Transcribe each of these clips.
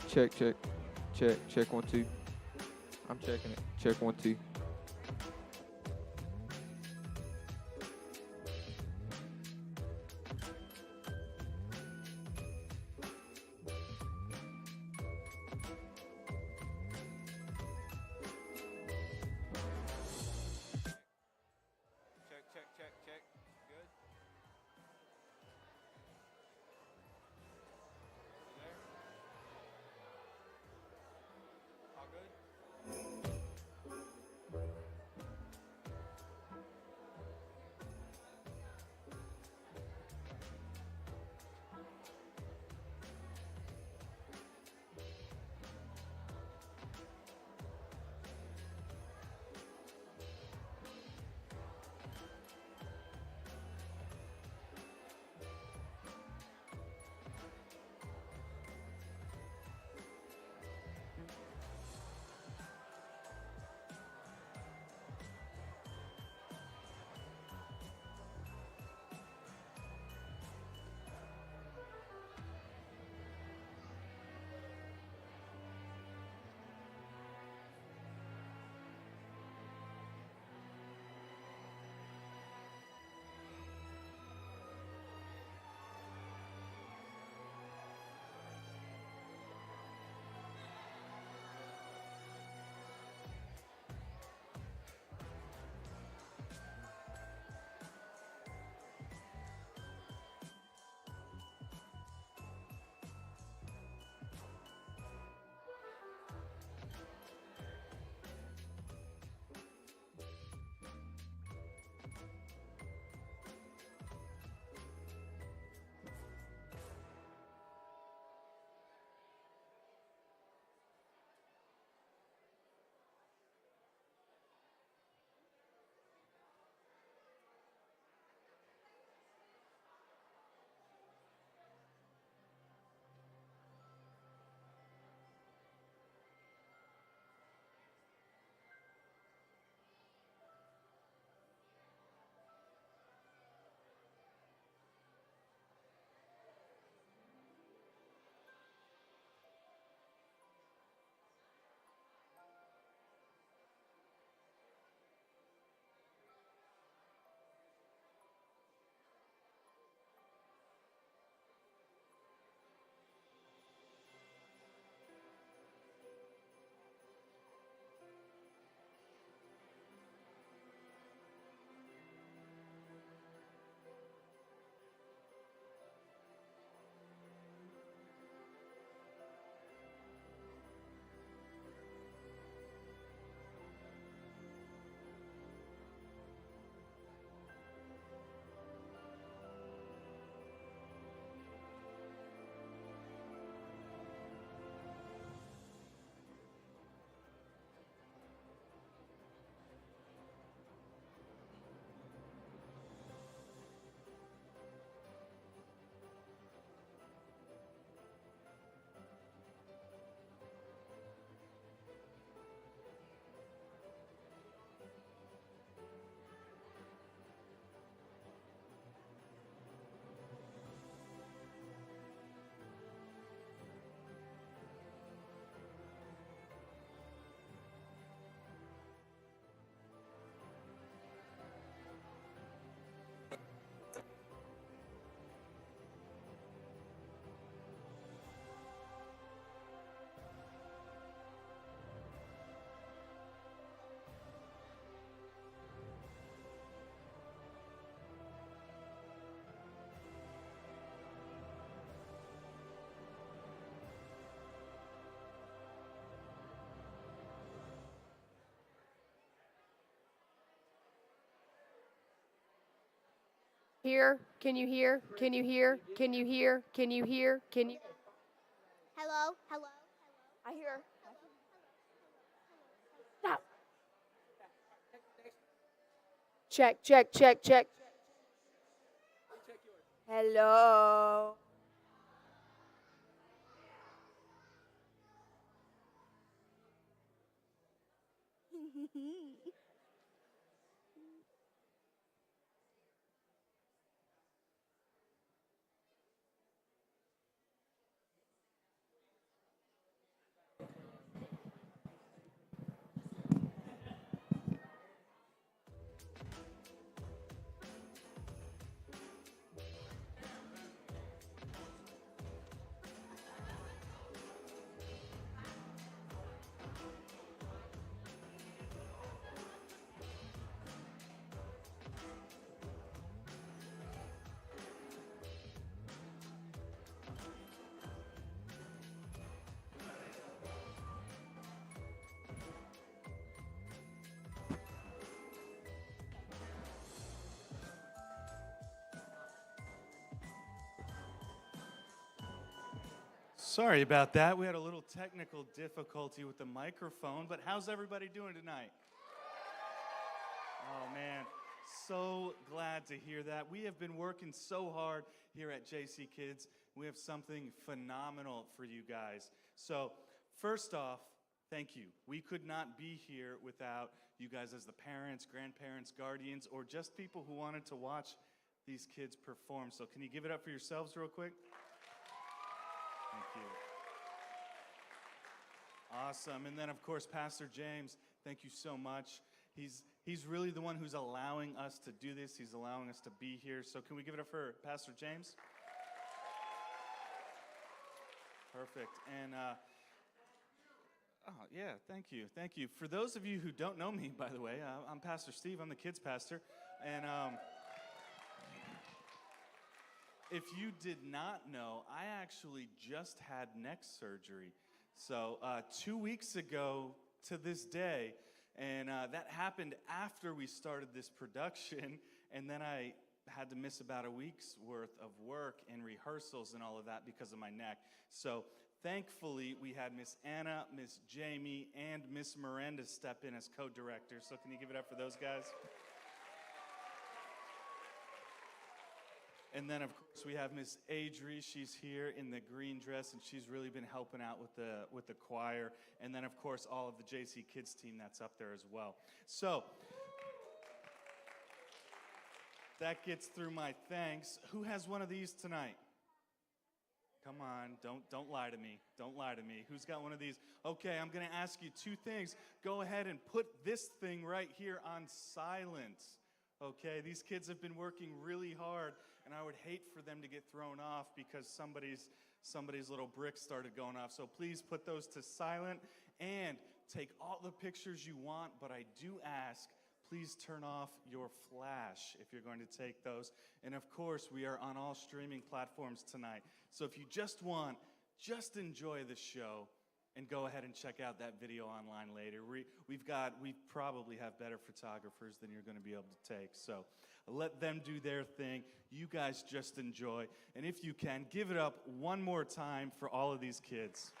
Check, check, check 1 2. I'm checking it. Check 1 2. Check, check, check, check. Good. There. All good. Hear? Can you hear? Can you hear? Can you hear? Can you hear? Can you? Hello, hello. I hear. Stop. Check, check, check, check. Hello. sorry about that. We had a little technical difficulty with the microphone, but how's everybody doing tonight? Oh, man, so glad to hear that. We have been working so hard here at JC Kids. We have something phenomenal for you guys. So, first off, thank you. We could not be here without you guys as the parents, grandparents, guardians, or just people who wanted to watch these kids perform. So can you give it up for yourselves real quick? Thank you. Awesome. And then, of course, Pastor James, thank you so much. He's really the one who's allowing us to do this. He's allowing us to be here. So can we give it up for Pastor James? Perfect. And, oh, yeah, thank you. Thank you. For those of you who don't know me, by the way, I'm Pastor Steve. I'm the kids pastor. And if you did not know, I actually just had neck surgery. So 2 weeks ago to this day, and that happened after we started this production, and then I had to miss about a week's worth of work and rehearsals and all of that because of my neck. So thankfully, we had Miss Anna, Miss Jamie, and Miss Miranda step in as co-directors. So can you give it up for those guys? And then, of course, we have Miss Adri. She's here in the green dress, and she's really been helping out with the choir. And then, of course, all of the JC Kids team that's up there as well. So that gets through my thanks. Who has one of these tonight? Come on, don't lie to me. Don't lie to me. Who's got one of these? Okay, I'm going to ask you two things. Go ahead and put this thing right here on silent. Okay, these kids have been working really hard, and I would hate for them to get thrown off because somebody's little brick started going off. So please put those to silent and take all the pictures you want, but I do ask, please turn off your flash if you're going to take those. And of course, we are on all streaming platforms tonight. So if you just enjoy the show and go ahead and check out that video online later. We probably have better photographers than you're going to be able to take. So let them do their thing. You guys just enjoy. And if you can, give it up one more time for all of these kids.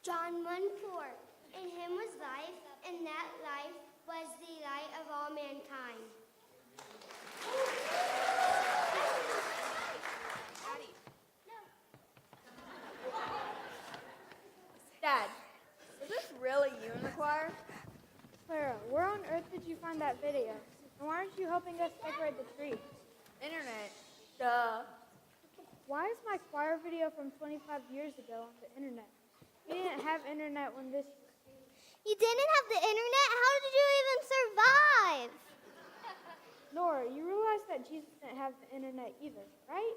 John 1:4. In him was life, and that life was the light of heck did you find that video? And why aren't you helping us decorate the tree? Internet. Duh. Why is my choir video from 25 years ago on the internet? We didn't have internet when this. You didn't have the internet? How did you even survive? Nora, you realize that Jesus didn't have the internet either, right?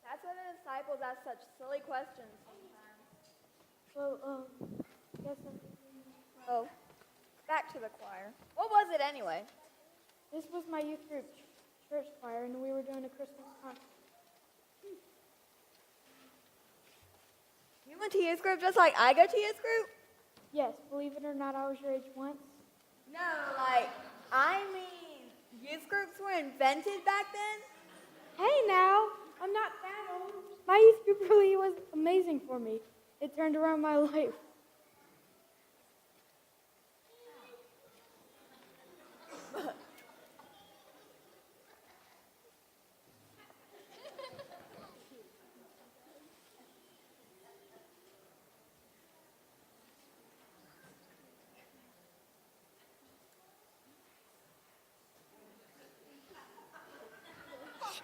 That's why the disciples ask such silly questions sometimes. Well, guess I'm. Oh, back to the choir. What was it anyway? This was my youth group church choir, and we were doing a Christmas concert. You went to youth group just like I go to youth group? Yes, believe it or not, I was your age once. No, I mean, youth groups were invented back then? Hey now, I'm not that old. My youth group really was amazing for me. It turned around my life.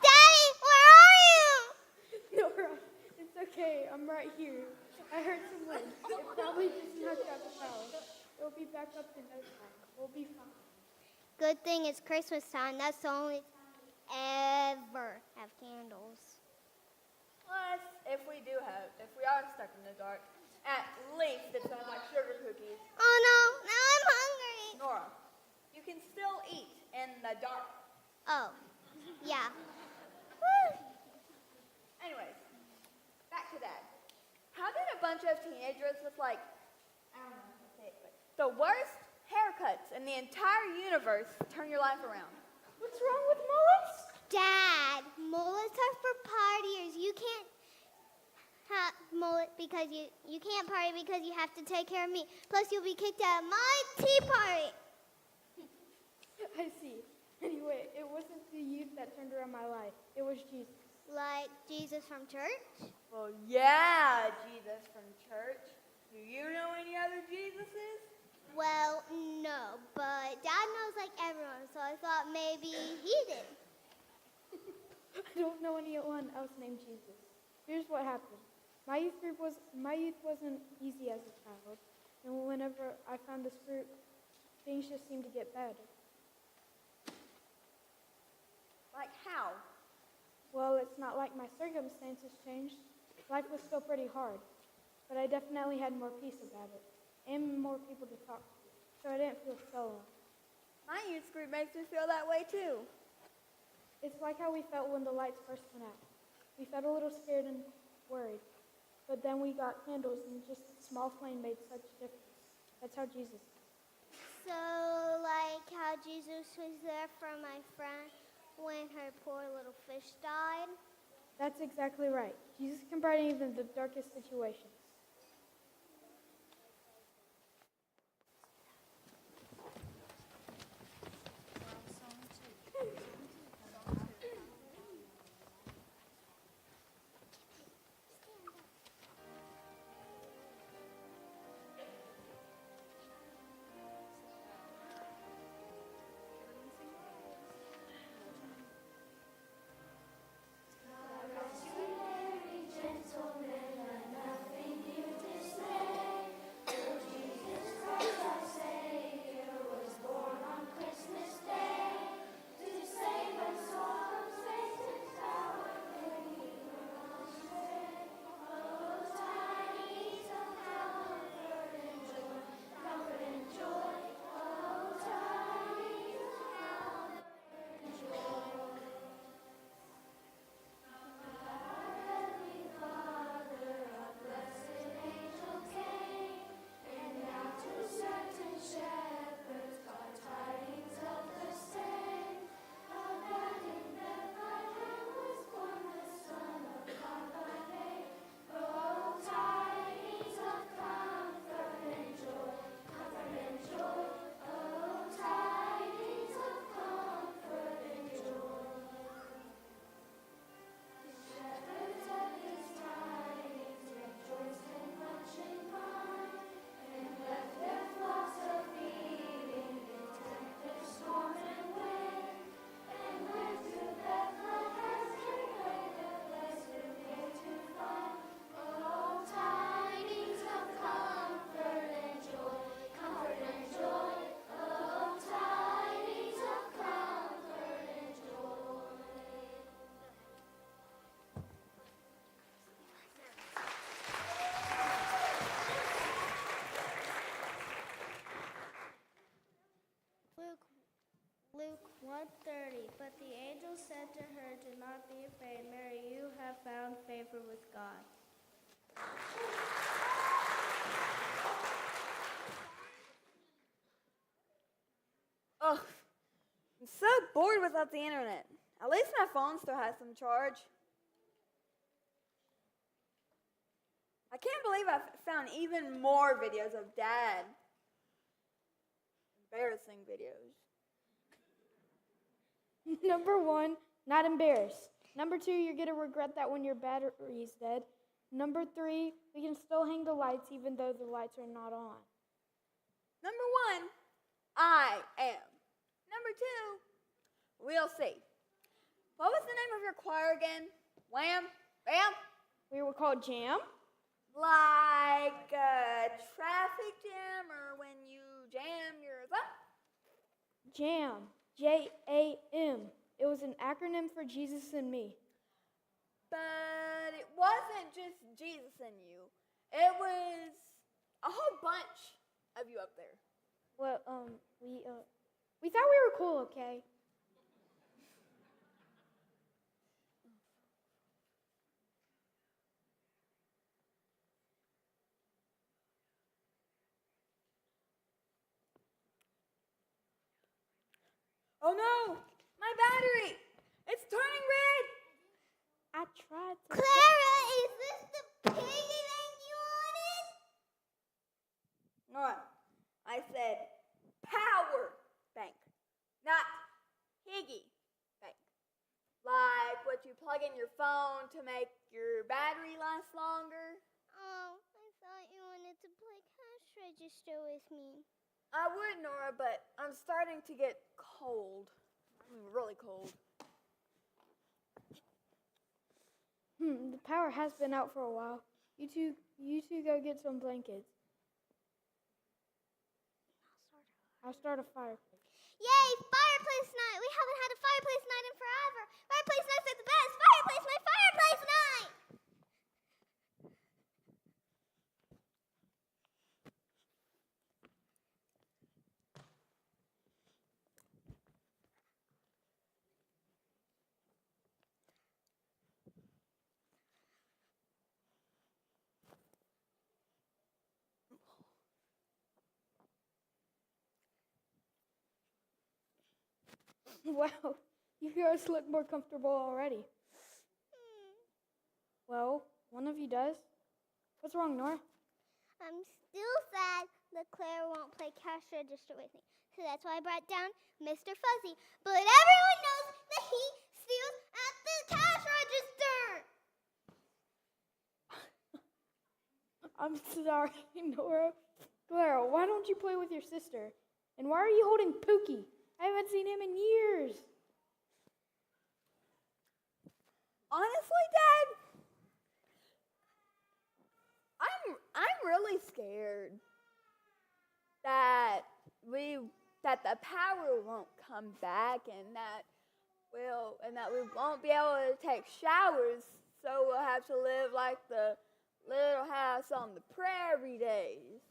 Daddy, where are you? Nora, it's okay. I'm right here. I heard some wind. It probably just knocked out the power. It'll be back up in no time. We'll be fine. Good thing it's Christmas time. That's the only time we ever have candles. Plus, if we are stuck in the dark, at least it smells like sugar cookies. Oh no, now I'm hungry. Nora, you can still eat in the dark. Oh, yeah. Anyways, back to that. How did a bunch of teenagers with I don't know how to say it, but the worst haircuts in the entire universe turn your life around? What's wrong with mullets? Dad, mullets are for partiers. You can't have mullet because you can't party because you have to take care of me. Plus, you'll be kicked out of my tea party. I see. Anyway, it wasn't the youth that turned around my life. It was Jesus. Like Jesus from church? Well, yeah, Jesus from church. Do you know any other Jesuses? Well, no, but Dad knows like everyone, so I thought maybe he did. I don't know anyone else named Jesus. Here's what happened. My youth wasn't easy as a child, and whenever I found this group, things just seemed to get better. Like how? Well, it's not like my circumstances changed. Life was still pretty hard, but I definitely had more peace about it, and more people to talk to, so I didn't feel so alone. My youth group makes me feel that way too. It's like how we felt when the lights first went out. We felt a little scared and worried, but then we got candles, and just a small flame made such a difference. That's how Jesus is. So, like how Jesus was there for my friend when her poor little fish died? That's exactly right. Jesus can brighten even the darkest situations. Gentlemen, nothing Luke 1:30. But the angel said to her, "Do not be afraid, Mary, you have found favor with God." Ugh, I'm so bored without the internet. At least my phone still has some charge. I can't believe I found even more videos of Dad. Embarrassing videos. Number 1, not embarrassed. Number 2, you're going to regret that when your battery is dead. Number 3, we can still hang the lights even though the lights are not on. Number 1, I am. Number 2, we'll see. What was the name of your choir again? Wham? Bam? We were called Jam. Like a traffic jam or when you jam your thumb? Jam. J-A-M. It was an acronym for Jesus and me. But it wasn't just Jesus and you. It was a whole bunch of you up there. Well, we thought we were cool, okay? Oh no! My battery! It's turning red! I tried to. Clara, is this the piggy bank you wanted? No, I said power bank, not piggy bank. Like what you plug in your phone to make your battery last longer. Oh, I thought you wanted to play cash register with me. I would, Nora, but I'm starting to get cold. I mean, really cold. The power has been out for a while. You two go get some blankets. I'll start a fireplace. Yay, fireplace night! We haven't had a fireplace night in forever. Fireplace nights are the best. Fireplace night, fireplace night! Wow, you girls look more comfortable already. Well, one of you does. What's wrong, Nora? I'm still sad that Claire won't play cash register with me. So that's why I brought down Mr. Fuzzy. But everyone knows that he steals at the cash register! I'm sorry, Nora. Clara, why don't you play with your sister? And why are you holding Pookie? I haven't seen him in years. Honestly, Dad, I'm really scared that the power won't come back and that we won't be able to take showers, so we'll have to live like the little house on the prairie days.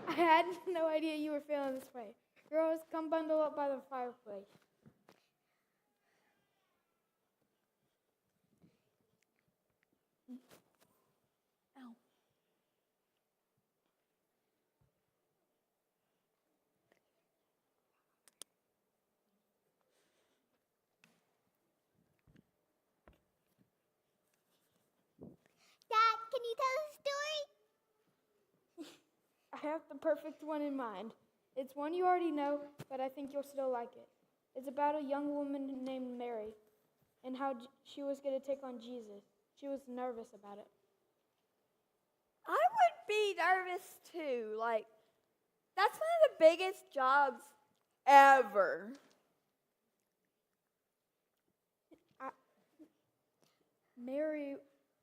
I had no idea you were feeling this way. Girls, come bundle up by the fireplace. Ow. Dad, can you tell us a story? I have the perfect one in mind. It's one you already know, but I think you'll still like it. It's about a young woman named Mary and how she was going to take on Jesus. She was nervous about it. I would be nervous too. Like, that's one of the biggest jobs ever. Mary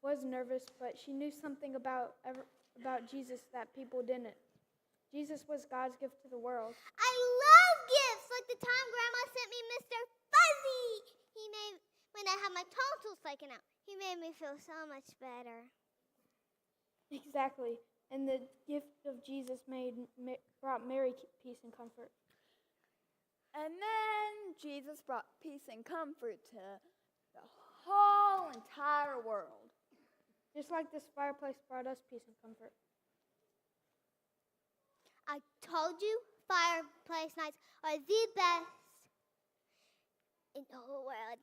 was nervous, but she knew something about Jesus that people didn't. Jesus was God's gift to the world. I love gifts, like the time Grandma sent me Mr. Fuzzy. When I had my tonsils taken out, he made me feel so much better. Exactly. And the gift of Jesus brought Mary peace and comfort. And then Jesus brought peace and comfort to the whole entire world. Just like this fireplace brought us peace and comfort. I told you fireplace nights are the best in the whole world.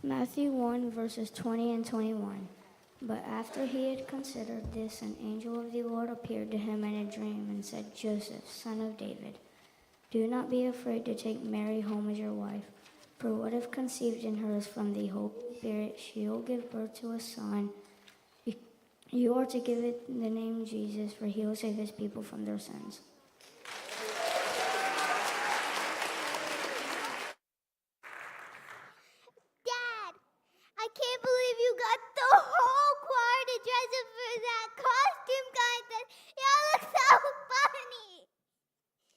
Matthew 1, verses 20 and 21. But after he had considered this, an angel of the Lord appeared to him in a dream and said, Joseph, son of David, do not be afraid to take Mary home as your wife, for what if conceived in her is from the Holy Spirit. She will give birth to a son. You are to give it the name Jesus, for he will save his people from their sins. Dad, I can't believe you got the whole choir to dress up for that costume contest. Y'all look so funny.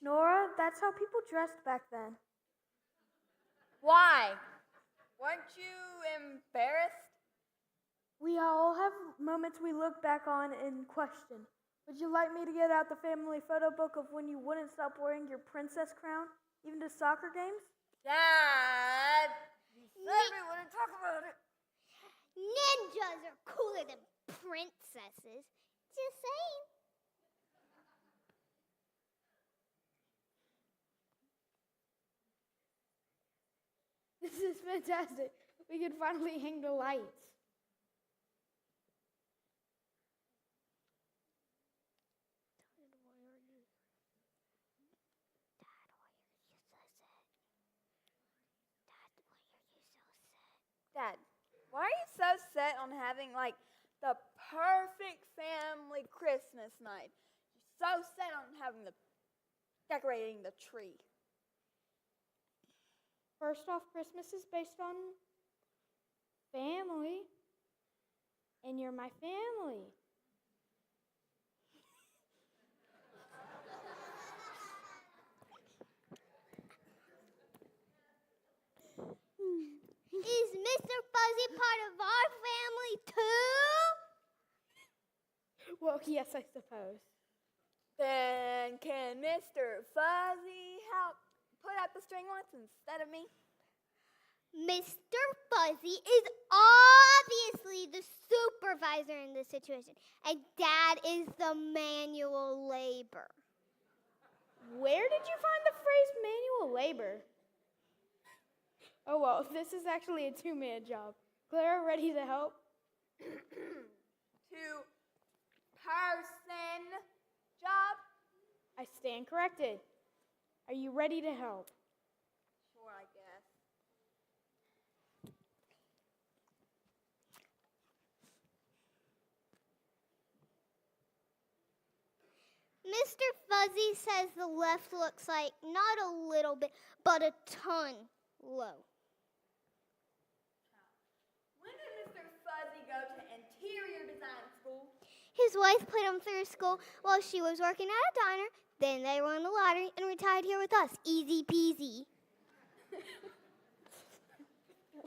Nora, that's how people dressed back then. Why? Weren't you embarrassed? We all have moments we look back on and question. Would you like me to get out the family photo book of when you wouldn't stop wearing your princess crown, even to soccer games? Dad, you said we wouldn't talk about it. Ninjas are cooler than princesses. Just saying. This is fantastic. We can finally hang the lights. Dad, why are you so set on having like the perfect family Christmas night? You're so set on having decorating the tree. First off, Christmas is based on family, and you're my family. Is Mr. Fuzzy part of our family too? Well, yes, I suppose. Then can Mr. Fuzzy help put out the string once instead of me? Mr. Fuzzy is obviously the supervisor in this situation, and Dad is the manual labor. Where did you find the phrase manual labor? Oh, well, this is actually a two-man job. Clara, ready to help? Two-person job? I stand corrected. Are you ready to help? Sure, I guess. Mr. Fuzzy says the left looks like not a little bit, but a ton low. When did Mr. Fuzzy go to interior design school? His wife put him through school while she was working at a diner. Then they won the lottery and retired here with us. Easy peasy.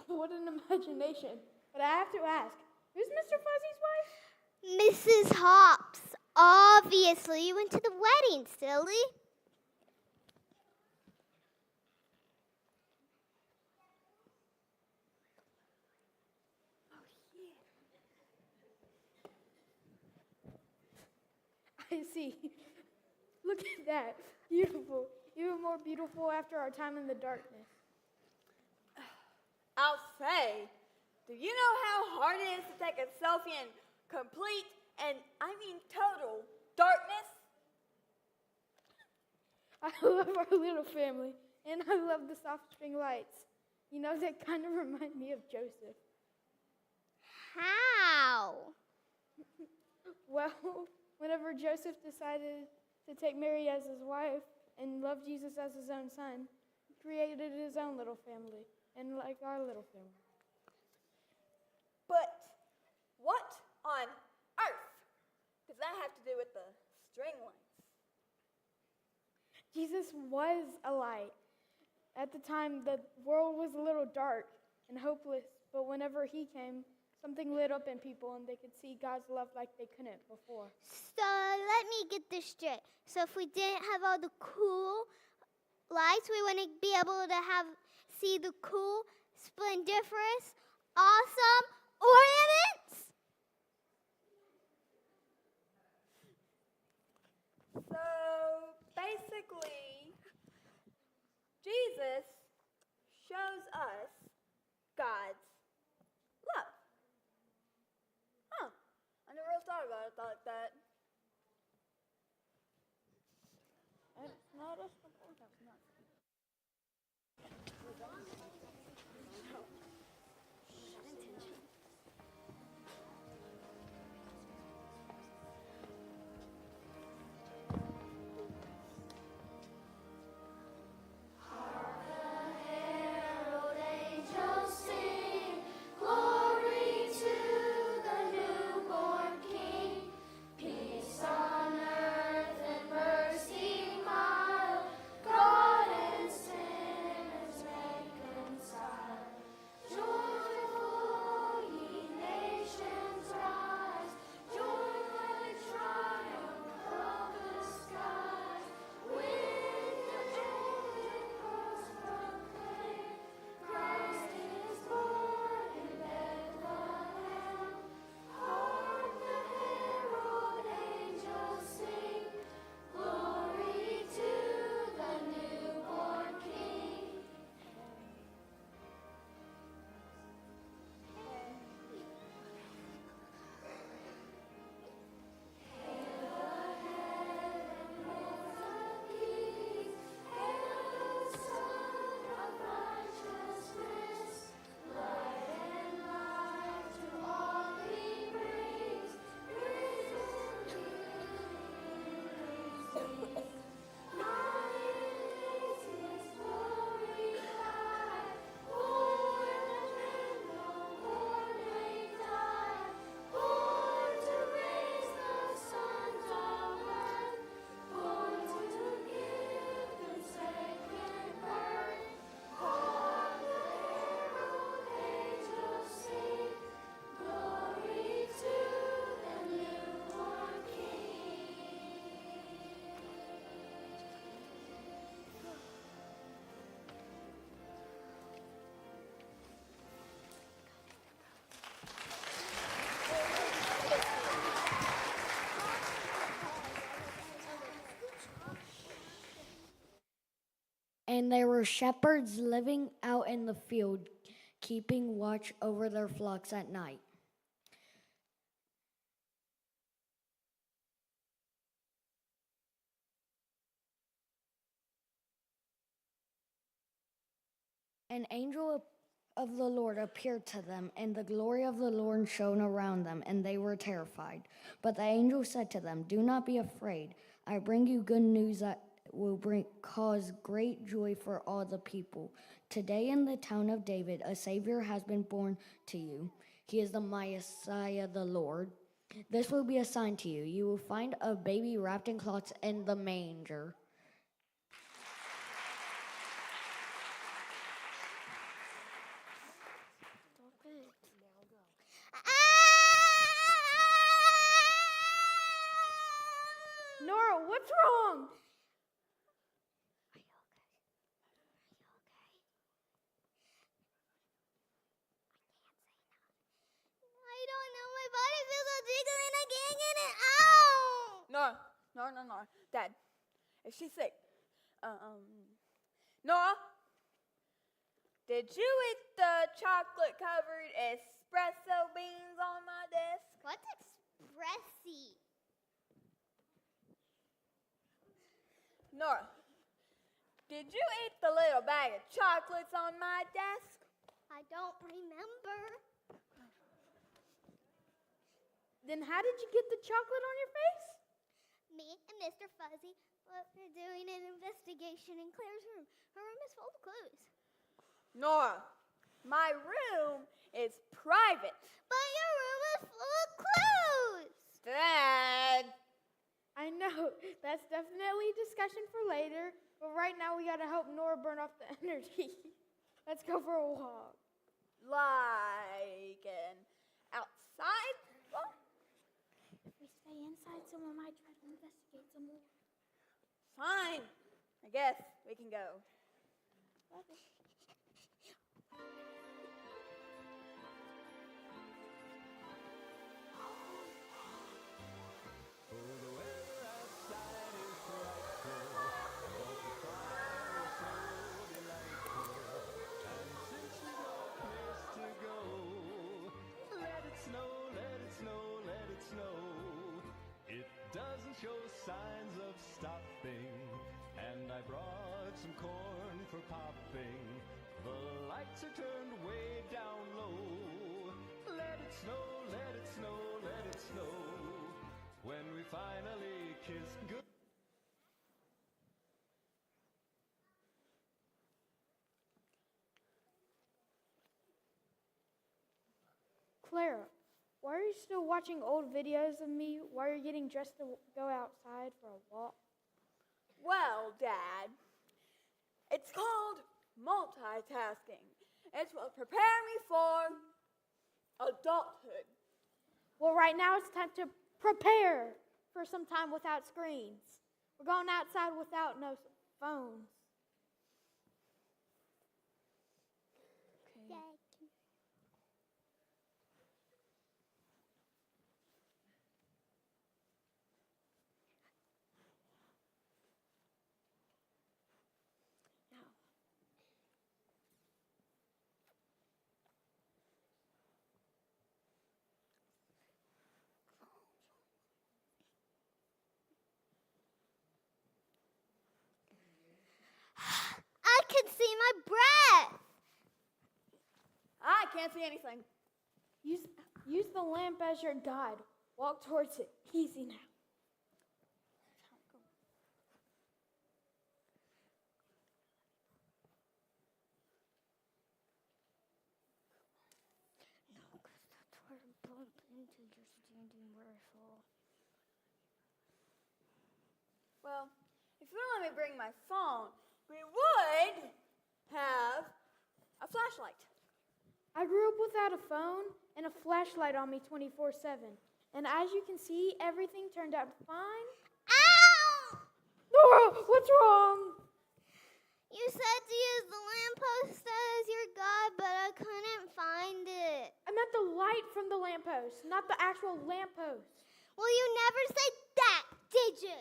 What an imagination. But I have to ask, who's Mr. Fuzzy's wife? Mrs. Hops. Obviously, you went to the wedding, silly. I see. Look at that. Beautiful. Even more beautiful after our time in the darkness. I'll say, do you know how hard it is to take a selfie in complete, and I mean total, darkness? I love our little family, and I love the soft string lights. You know, that kind of remind me of Joseph. How? Well, whenever Joseph decided to take Mary as his wife and love Jesus as his own son, he created his own little family, and like our little family. But what on earth does that have to do with the string lights? Jesus was a light. At the time, the world was a little dark and hopeless, but whenever he came, something lit up in people and they could see God's love like they couldn't before. So let me get this straight. So if we didn't have all the cool lights, we wouldn't be able to see the cool, splendiferous, awesome ornaments? So basically, Jesus shows us God's love. Huh. I never really thought about it like that. And there were shepherds living out in the field, keeping watch over their flocks at night. An angel of the Lord appeared to them, and the glory of the Lord shone around them, and they were terrified. But the angel said to them, "Do not be afraid. I bring you good news that will cause great joy for all the people. Today in the town of David, a Savior has been born to you. He is the Messiah, the Lord. This will be a sign to you. You will find a baby wrapped in cloths in the manger." Nora, what's wrong? I don't know. My body feels so jiggly and I can't get it out. No. Dad, is she sick? Nora, did you eat the chocolate-covered espresso beans on my desk? What's expressy? Nora, did you eat the little bag of chocolates on my desk? I don't remember. Then how did you get the chocolate on your face? Me and Mr. Fuzzy were doing an investigation in Claire's room. Her room is full of clues. Nora, my room is private. But your room is full of clues. Dad. I know, that's definitely a discussion for later, but right now we gotta help Nora burn off the energy. Let's go for a walk. Like an outside walk? If we stay inside, someone might try to investigate some more. Fine. I guess we can go. Show signs of stopping, and I brought some corn for popping. The lights are turned way down low. Let it snow, let it snow, let it snow. When we finally kiss good. Clara, why are you still watching old videos of me while you're getting dressed to go outside for a walk? Well, Dad, it's called multitasking. It will prepare me for adulthood. Well, right now it's time to prepare for some time without screens. We're going outside without no phones. Dad. I can see my breath. I can't see anything. Use the lamp as your guide. Walk towards it. Easy now. No, because that's where I bump into your standing where I fall. Well, if you don't let me bring my phone, we would have a flashlight. I grew up without a phone and a flashlight on me 24/7. And as you can see, everything turned out fine. Ow! Nora, what's wrong? You said to use the lamppost as your guide, but I couldn't find it. I meant the light from the lamppost, not the actual lamppost. Well, you never said that, did you?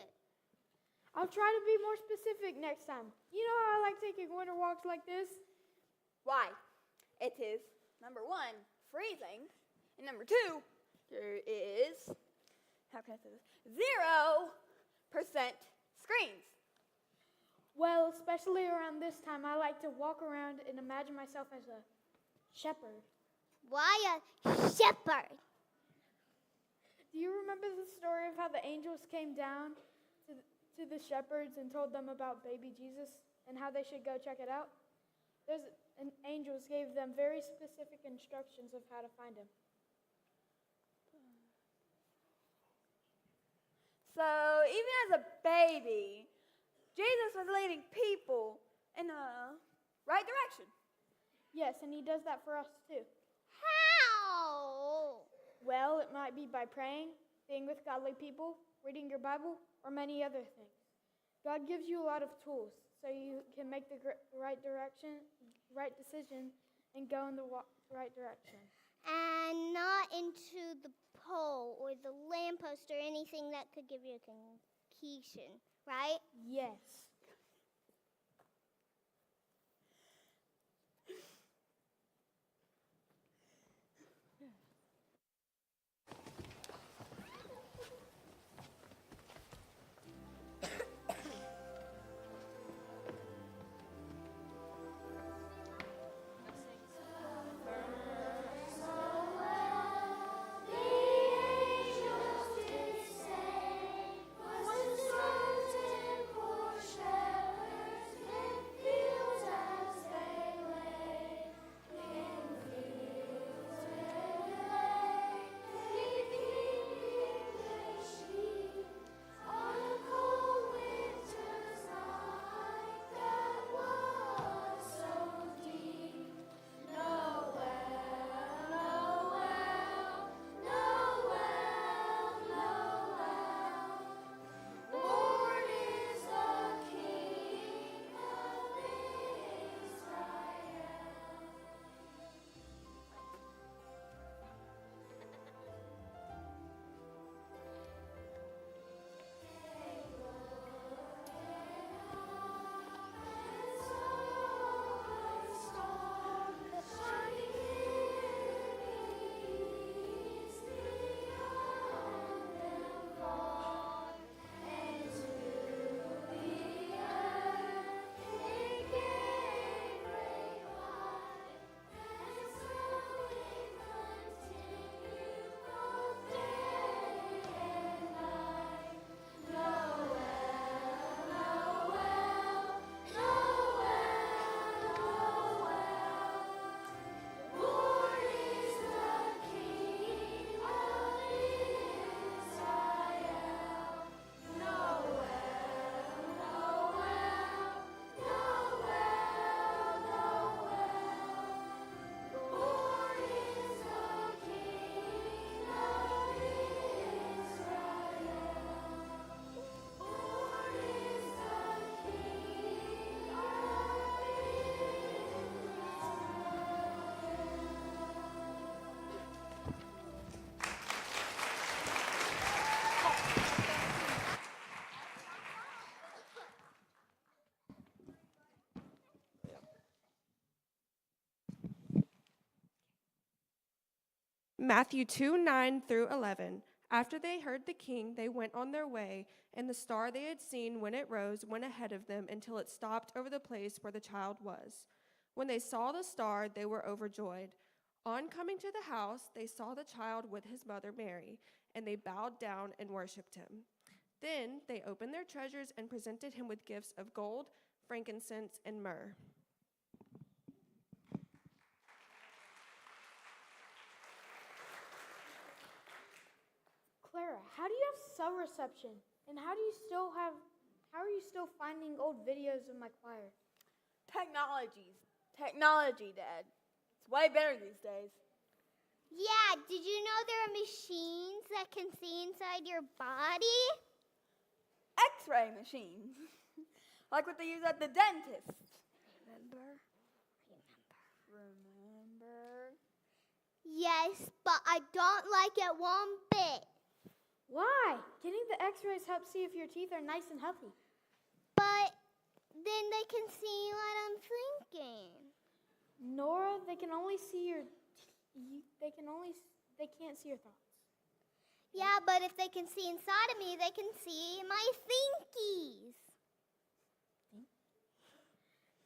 I'll try to be more specific next time. You know how I like taking winter walks like this? Why? It is, number one, freezing, and number two, there is, how can I say this, 0% screens. Well, especially around this time, I like to walk around and imagine myself as a Shepherd. Why a shepherd? Do you remember the story of how the angels came down to the shepherds and told them about baby Jesus and how they should go check it out? Angels gave them very specific instructions of how to find him. So, even as a baby, Jesus was leading people in the right direction. Yes, and he does that for us too. How? Well, it might be by praying, being with godly people, reading your Bible, or many other things. God gives you a lot of tools so you can make the right decision, and go in the right direction. And not into the pole or the lamppost or anything that could give you a confusion, right? Yes. Matthew 2:9 through 11. After they heard the king, they went on their way, and the star they had seen when it rose went ahead of them until it stopped over the place where the child was. When they saw the star, they were overjoyed. On coming to the house, they saw the child with his mother Mary, and they bowed down and worshipped him. Then they opened their treasures and presented him with gifts of gold, frankincense, and myrrh. Clara, how do you have cell reception? And how are you still finding old videos of my choir? Technology, Dad. It's way better these days. Yeah, did you know there are machines that can see inside your body? X-ray machines. Like what they use at the dentist. Remember? Yes, but I don't like it one bit. Why? Getting the x-rays helps see if your teeth are nice and healthy. But then they can see what I'm thinking. Nora, they can only see they can't see your thoughts. Yeah, but if they can see inside of me, they can see my thinkies.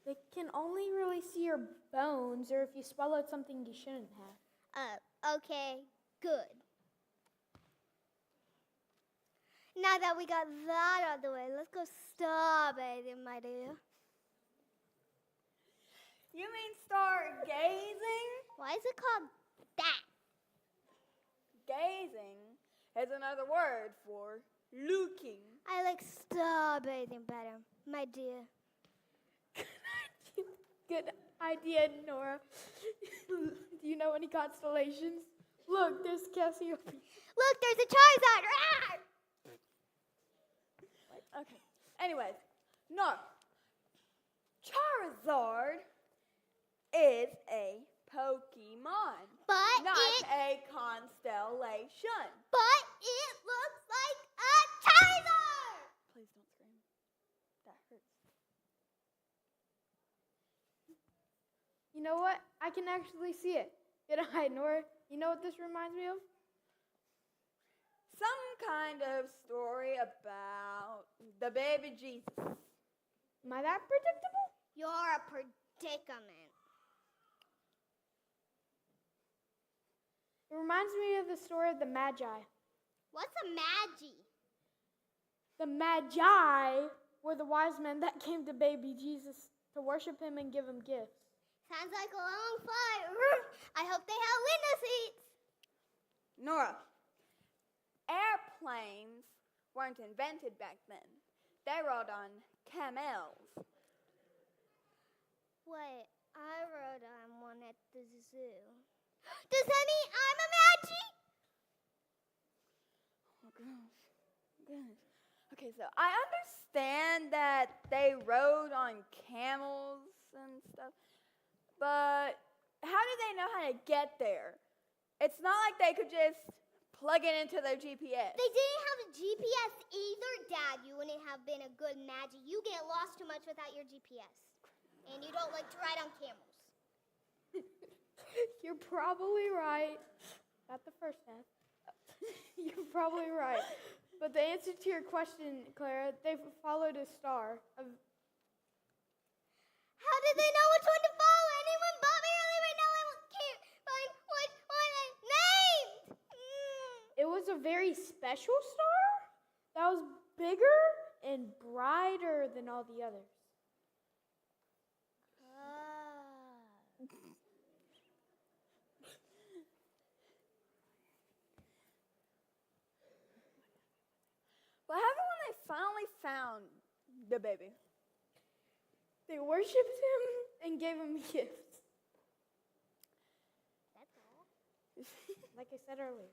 They can only really see your bones or if you swallowed something you shouldn't have. Okay, good. Now that we got that out of the way, let's go starbathing, my dear. You mean stargazing? Why is it called that? Gazing is another word for looking. I like starbathing better, my dear. Good idea, Nora. Do you know any constellations? Look, there's Cassiopeia. Look, there's a Charizard! Rawr! Okay. Anyways, no. Charizard is a Pokemon, But not it a constellation. looks like a Charizard! Please don't scream. That hurts. You know what? I can actually see it. Good eye, Nora. You know what this reminds me of? Some kind of story about the baby Jesus. Am I that predictable? You're a predicament. It reminds me of the story of the Magi. What's a Magi? The Magi were the wise men that came to baby Jesus to worship him and give him gifts. Sounds like a long flight. I hope they have window seats. Nora, airplanes weren't invented back then. They rode on camels. Wait, I rode on one at the zoo. Does that mean I'm a Magi? Oh, gosh. Okay, so I understand that they rode on camels and stuff, but how do they know how to get there? It's not like they could just plug it into their GPS. They didn't have a GPS either, Dad. You wouldn't have been a good Magi. You get lost too much without your GPS. And you don't like to ride on camels. You're probably right. Not the first half. You're probably right. But the answer to your question, Clara, they followed a star. How did they know which one to follow? Anyone but me really right now? I can't find which one I named. It was a very special star that was bigger and brighter than all the others. What happened when they finally found the baby? They worshipped him and gave him gifts. That's all. Like I said earlier.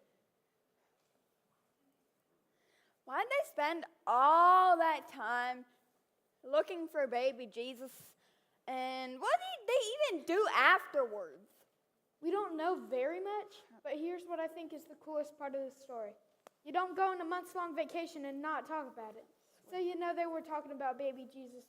Why'd they spend all that time looking for baby Jesus? And what did they even do afterwards? We don't know very much, but here's what I think is the coolest part of the story. You don't go on a months-long vacation and not talk about it. So you know they were talking about baby Jesus